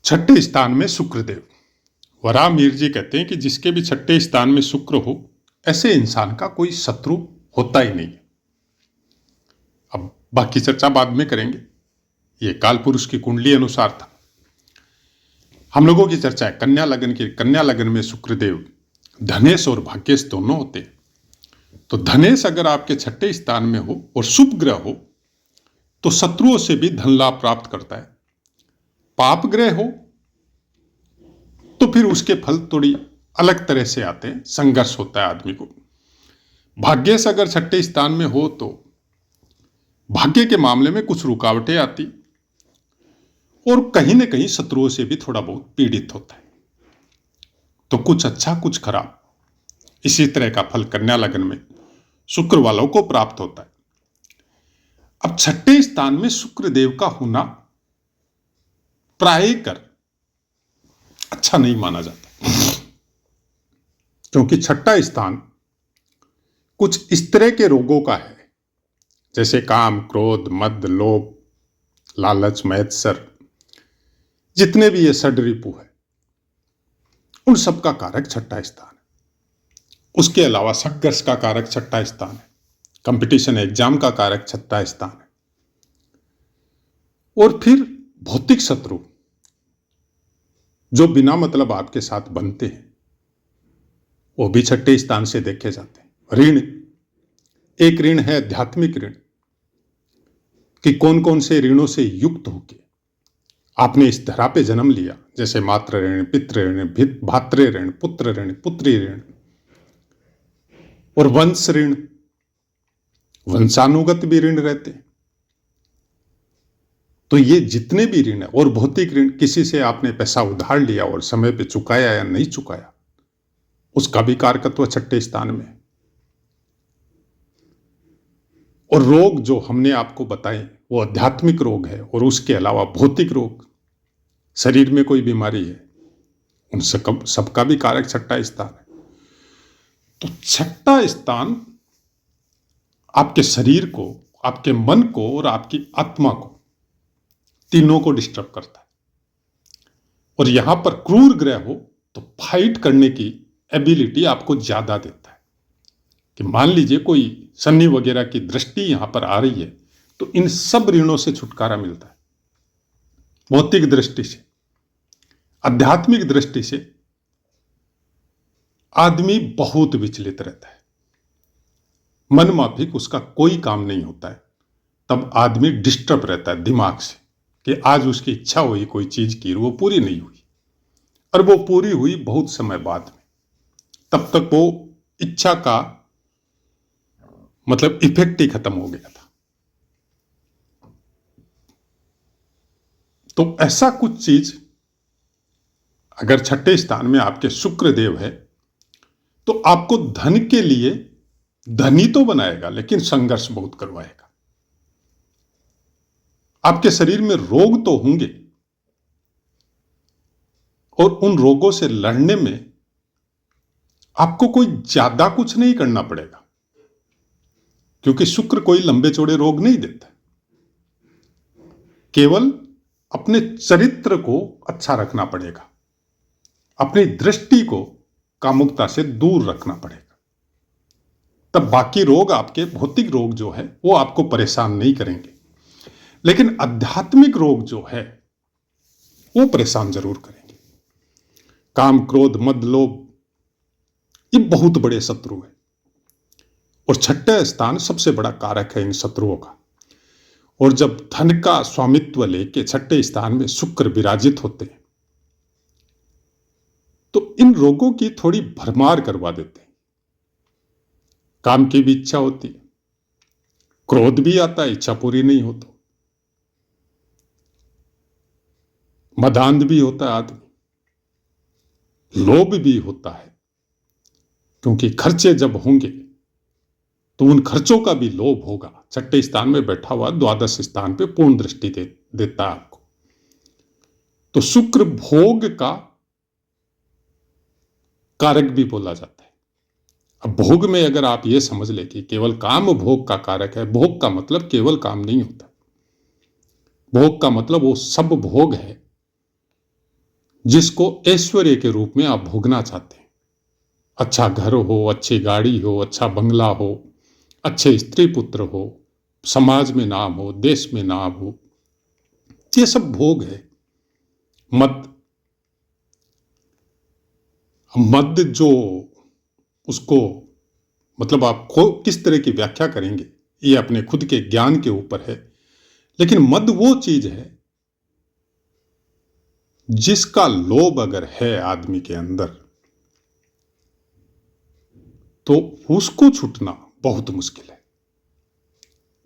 छठे स्थान में शुक्रदेव। वराह मीर जी कहते हैं कि जिसके भी छठे स्थान में शुक्र हो, ऐसे इंसान का कोई शत्रु होता ही नहीं। अब बाकी चर्चा बाद में करेंगे, ये काल पुरुष की कुंडली अनुसार था। हम लोगों की चर्चा है कन्या लगन की। कन्या लगन में शुक्रदेव धनेश और भाग्येश दोनों होते हैं। तो धनेश अगर आपके छठे स्थान में हो और शुभ ग्रह हो तो शत्रुओं से भी धन लाभ प्राप्त करता है। पाप ग्रह हो तो फिर उसके फल थोड़ी अलग तरह से आते हैं, संघर्ष होता है आदमी को। भाग्येश अगर छठे स्थान में हो तो भाग्य के मामले में कुछ रुकावटें आती और कहीं ना कहीं शत्रुओं से भी थोड़ा बहुत पीड़ित होता है। तो कुछ अच्छा कुछ खराब, इसी तरह का फल कन्या लगन में शुक्र वालों को प्राप्त होता है। अब छठे स्थान में शुक्र देव का होना प्रायकर अच्छा नहीं माना जाता, क्योंकि छठा स्थान कुछ इस तरह के रोगों का है जैसे काम, क्रोध, मद, लोभ, लालच, मत्सर, जितने भी ये षड्रिपु है उन सब का कारक छठा स्थान है। उसके अलावा संघर्ष का कारक छठा स्थान है, कंपटीशन एग्जाम का कारक छठा स्थान है। और फिर भौतिक शत्रु जो बिना मतलब आपके साथ बनते हैं वो भी छठे स्थान से देखे जाते हैं। ऋण, एक ऋण है आध्यात्मिक ऋण, कि कौन कौन से ऋणों से युक्त होके आपने इस धरा पे जन्म लिया, जैसे मातृ ऋण, पितृ ऋण, भातृ ऋण, पुत्र ऋण, पुत्री ऋण और वंश ऋण, वंशानुगत भी ऋण रहते हैं। तो ये जितने भी ऋण है, और भौतिक ऋण, किसी से आपने पैसा उधार लिया और समय पे चुकाया या नहीं चुकाया, उसका भी कारकत्व छठे स्थान में है। और रोग जो हमने आपको बताए वो आध्यात्मिक रोग है, और उसके अलावा भौतिक रोग, शरीर में कोई बीमारी है, उन सबका भी कारक छठा स्थान है। तो छठा स्थान आपके शरीर को, आपके मन को और आपकी आत्मा को, तीनों को डिस्टर्ब करता है। और यहां पर क्रूर ग्रह हो तो फाइट करने की एबिलिटी आपको ज्यादा देता है। कि मान लीजिए कोई शनि वगैरह की दृष्टि यहां पर आ रही है तो इन सब ऋणों से छुटकारा मिलता है। भौतिक दृष्टि से, आध्यात्मिक दृष्टि से आदमी बहुत विचलित रहता है, मन माफिक उसका कोई काम नहीं होता है। तब आदमी डिस्टर्ब रहता है दिमाग से कि आज उसकी इच्छा हुई कोई चीज की, वो पूरी नहीं हुई, और वो पूरी हुई बहुत समय बाद में। तब तक वो इच्छा का मतलब इफेक्ट ही खत्म हो गया था। तो ऐसा कुछ चीज अगर छठे स्थान में आपके शुक्र देव है तो आपको धन के लिए धनी तो बनाएगा लेकिन संघर्ष बहुत करवाएगा। आपके शरीर में रोग तो होंगे और उन रोगों से लड़ने में आपको कोई ज्यादा कुछ नहीं करना पड़ेगा, क्योंकि शुक्र कोई लंबे चौड़े रोग नहीं देता। केवल अपने चरित्र को अच्छा रखना पड़ेगा, अपनी दृष्टि को कामुकता से दूर रखना पड़ेगा। तब बाकी रोग, आपके भौतिक रोग जो है वो आपको परेशान नहीं करेंगे, लेकिन आध्यात्मिक रोग जो है वो परेशान जरूर करेंगे। काम, क्रोध, मद, लोभ, ये बहुत बड़े शत्रु है, और छठे स्थान सबसे बड़ा कारक है इन शत्रुओं का। और जब धन का स्वामित्व लेके छठे स्थान में शुक्र विराजित होते हैं तो इन रोगों की थोड़ी भरमार करवा देते हैं। काम की भी इच्छा होती है, क्रोध भी आता है, इच्छा पूरी नहीं हो तो, मदांध भी होता है आदमी, लोभ भी होता है, क्योंकि खर्चे जब होंगे तो उन खर्चों का भी लोभ होगा। छठे स्थान में बैठा हुआ द्वादश स्थान पे पूर्ण दृष्टि देता है आपको। तो शुक्र भोग का कारक भी बोला जाता है। अब भोग में अगर आप ये समझ ले कि केवल काम भोग का कारक है, भोग का मतलब केवल काम नहीं होता। भोग का मतलब वो सब भोग है जिसको ऐश्वर्य के रूप में आप भोगना चाहते हैं। अच्छा घर हो, अच्छी गाड़ी हो, अच्छा बंगला हो, अच्छे स्त्री पुत्र हो, समाज में नाम हो, देश में नाम हो, ये सब भोग है। मद, मद जो उसको मतलब आप किस तरह की व्याख्या करेंगे ये अपने खुद के ज्ञान के ऊपर है। लेकिन मद वो चीज है जिसका लोभ अगर है आदमी के अंदर तो उसको छूटना बहुत मुश्किल है।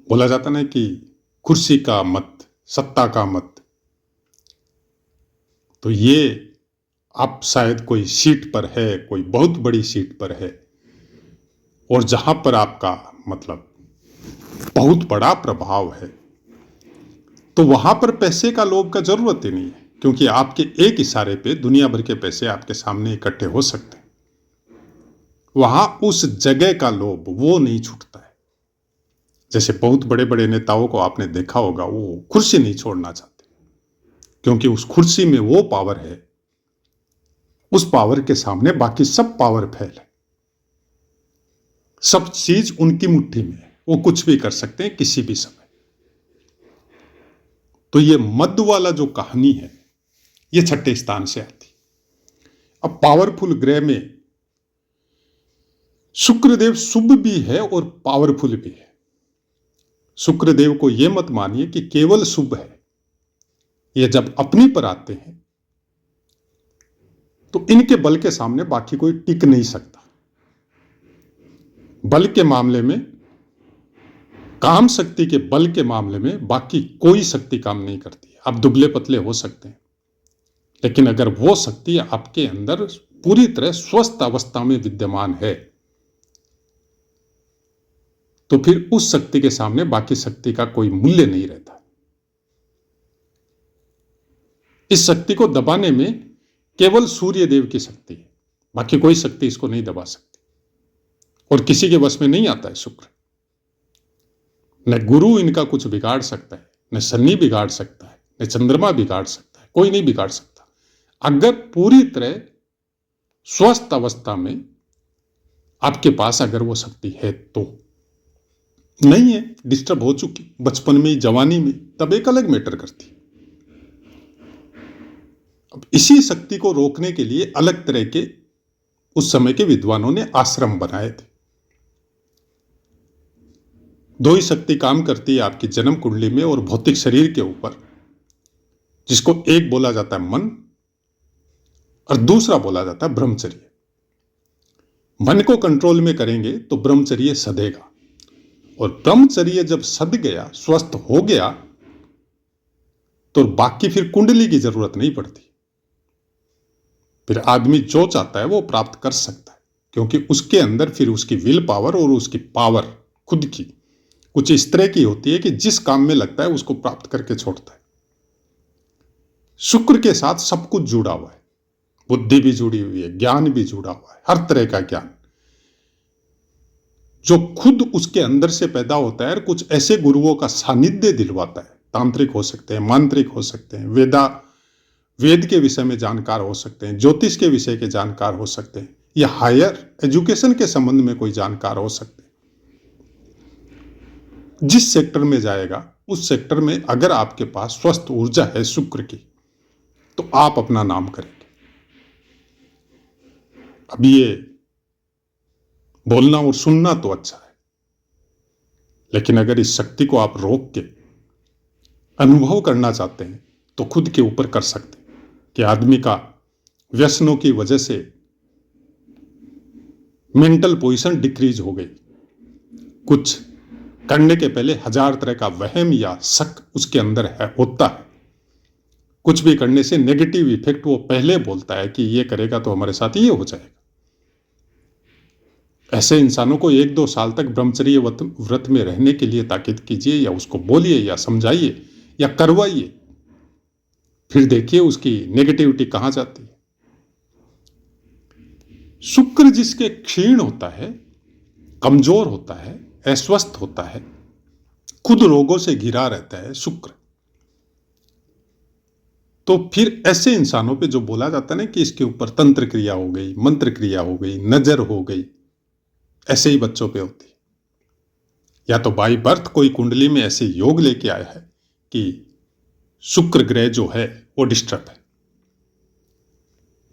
बोला जाता ना कि कुर्सी का मत, सत्ता का मत, तो ये आप शायद कोई सीट पर है, कोई बहुत बड़ी सीट पर है और जहां पर आपका मतलब बहुत बड़ा प्रभाव है, तो वहां पर पैसे का लोभ का जरूरत ही नहीं है, क्योंकि आपके एक इशारे पे दुनिया भर के पैसे आपके सामने इकट्ठे हो सकते हैं। वहां उस जगह का लोभ वो नहीं छूटता है। जैसे बहुत बड़े बड़े नेताओं को आपने देखा होगा, वो कुर्सी नहीं छोड़ना चाहते, क्योंकि उस कुर्सी में वो पावर है, उस पावर के सामने बाकी सब पावर फेल है। सब चीज उनकी मुट्ठी में है, वो कुछ भी कर सकते हैं किसी भी समय। तो ये मद वाला जो कहानी है ये छठे स्थान से आती। अब पावरफुल ग्रह में शुक्रदेव शुभ भी है और पावरफुल भी है। शुक्रदेव को यह मत मानिए कि केवल शुभ है। ये जब अपनी पर आते हैं तो इनके बल के सामने बाकी कोई टिक नहीं सकता। बल के मामले में, काम शक्ति के बल के मामले में बाकी कोई शक्ति काम नहीं करती। आप दुबले पतले हो सकते हैं, लेकिन अगर वो शक्ति आपके अंदर पूरी तरह स्वस्थ अवस्था में विद्यमान है तो फिर उस शक्ति के सामने बाकी शक्ति का कोई मूल्य नहीं रहता। इस शक्ति को दबाने में केवल सूर्य देव की शक्ति है, बाकी कोई शक्ति इसको नहीं दबा सकती और किसी के वश में नहीं आता है शुक्र। न गुरु इनका कुछ बिगाड़ सकता है, न शनि बिगाड़ सकता है, न चंद्रमा बिगाड़ सकता है, कोई नहीं बिगाड़ सकता। अगर पूरी तरह स्वस्थ अवस्था में आपके पास अगर वो शक्ति है तो। नहीं है, डिस्टर्ब हो चुकी बचपन में, जवानी में, तब एक अलग मैटर करती। अब इसी शक्ति को रोकने के लिए अलग तरह के उस समय के विद्वानों ने आश्रम बनाए थे। दो ही शक्ति काम करती है आपकी जन्म कुंडली में और भौतिक शरीर के ऊपर, जिसको एक बोला जाता है मन और दूसरा बोला जाता है ब्रह्मचर्य। मन को कंट्रोल में करेंगे तो ब्रह्मचर्य सधेगा, और ब्रह्मचर्य जब सध गया, स्वस्थ हो गया, तो बाकी फिर कुंडली की जरूरत नहीं पड़ती। फिर आदमी जो चाहता है वो प्राप्त कर सकता है, क्योंकि उसके अंदर फिर उसकी विल पावर और उसकी पावर खुद की कुछ इस तरह की होती है कि जिस काम में लगता है उसको प्राप्त करके छोड़ता है। शुक्र के साथ सब कुछ जुड़ा हुआ है, बुद्धि भी जुड़ी हुई है, ज्ञान भी जुड़ा हुआ है, हर तरह का ज्ञान जो खुद उसके अंदर से पैदा होता है और कुछ ऐसे गुरुओं का सानिध्य दिलवाता है। तांत्रिक हो सकते हैं, मांत्रिक हो सकते हैं, वेद के विषय में जानकार हो सकते हैं, ज्योतिष के विषय के जानकार हो सकते हैं, या हायर एजुकेशन के संबंध में कोई जानकार हो सकते हैं। जिस सेक्टर में जाएगा उस सेक्टर में अगर आपके पास स्वस्थ ऊर्जा है शुक्र की, तो आप अपना नाम करेंगे। अब ये बोलना और सुनना तो अच्छा है, लेकिन अगर इस शक्ति को आप रोक के अनुभव करना चाहते हैं तो खुद के ऊपर कर सकते हैं कि आदमी का व्यसनों की वजह से मेंटल पोजीशन डिक्रीज हो गई, कुछ करने के पहले 1000 तरह का वहम या शक उसके अंदर है, होता है। कुछ भी करने से नेगेटिव इफेक्ट वो पहले बोलता है कि ये करेगा तो हमारे साथ ये हो जाएगा। ऐसे इंसानों को 1-2 साल तक ब्रह्मचर्य व्रत में रहने के लिए ताकीद कीजिए, या उसको बोलिए या समझाइए या करवाइए, फिर देखिए उसकी नेगेटिविटी कहां जाती है। शुक्र जिसके क्षीण होता है, कमजोर होता है, अस्वस्थ होता है, खुद रोगों से घिरा रहता है शुक्र, तो फिर ऐसे इंसानों पे जो बोला जाता है ना कि इसके ऊपर तंत्र क्रिया हो गई, मंत्र क्रिया हो गई, नजर हो गई, ऐसे ही बच्चों पे होती है। या तो बाई बर्थ कोई कुंडली में ऐसे योग लेके आया है कि शुक्र ग्रह जो है वो डिस्टर्ब है,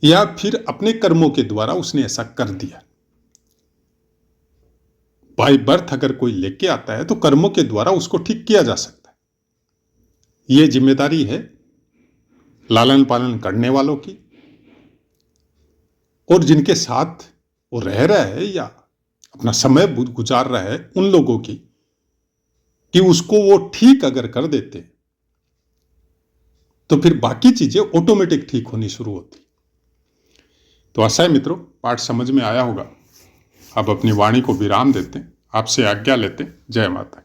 या फिर अपने कर्मों के द्वारा उसने ऐसा कर दिया। बाई बर्थ अगर कोई लेके आता है तो कर्मों के द्वारा उसको ठीक किया जा सकता है। यह जिम्मेदारी है लालन पालन करने वालों की, और जिनके साथ वो रह रहा है या अपना समय गुजार रहा है उन लोगों की, कि उसको वो ठीक अगर कर देते तो फिर बाकी चीजें ऑटोमेटिक ठीक होनी शुरू होती। तो आशा है मित्रों पाठ समझ में आया होगा। अब अपनी वाणी को विराम देते हैं, आपसे आज्ञा लेते हैं। जय माता।